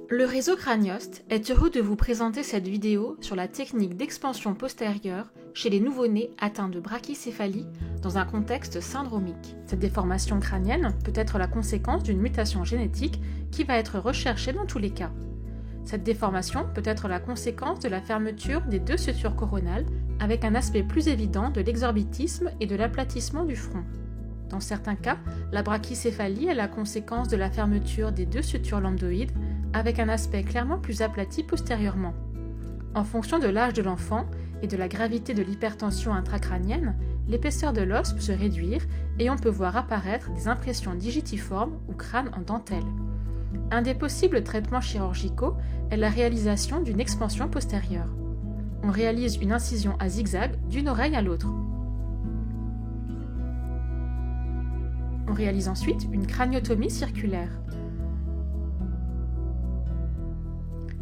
Le réseau Craniost est heureux de vous présenter cette vidéo sur la technique d'expansion postérieure chez les nouveau-nés atteints de brachycéphalie dans un contexte syndromique. Cette déformation crânienne peut être la conséquence d'une mutation génétique qui va être recherchée dans tous les cas. Cette déformation peut être la conséquence de la fermeture des deux sutures coronales avec un aspect plus évident de l'exorbitisme et de l'aplatissement du front. Dans certains cas, la brachycéphalie est la conséquence de la fermeture des deux sutures lambdoïdes avec un aspect clairement plus aplati postérieurement. En fonction de l'âge de l'enfant et de la gravité de l'hypertension intracrânienne, l'épaisseur de l'os peut se réduire et on peut voir apparaître des impressions digitiformes ou crâne en dentelle. Un des possibles traitements chirurgicaux est la réalisation d'une expansion postérieure. On réalise une incision à zigzag d'une oreille à l'autre. On réalise ensuite une craniotomie circulaire.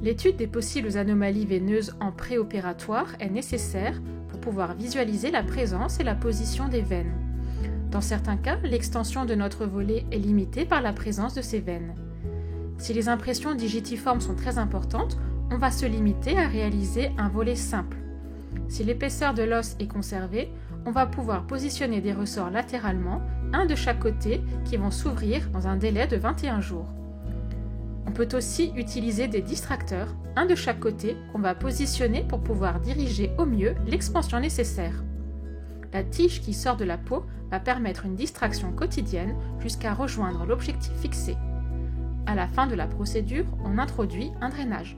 L'étude des possibles anomalies veineuses en préopératoire est nécessaire pour pouvoir visualiser la présence et la position des veines. Dans certains cas, l'extension de notre volet est limitée par la présence de ces veines. Si les impressions digitiformes sont très importantes, on va se limiter à réaliser un volet simple. Si l'épaisseur de l'os est conservée, on va pouvoir positionner des ressorts latéralement, un de chaque côté, qui vont s'ouvrir dans un délai de 21 jours. On peut aussi utiliser des distracteurs, un de chaque côté, qu'on va positionner pour pouvoir diriger au mieux l'expansion nécessaire. La tige qui sort de la peau va permettre une distraction quotidienne jusqu'à rejoindre l'objectif fixé. À la fin de la procédure, on introduit un drainage.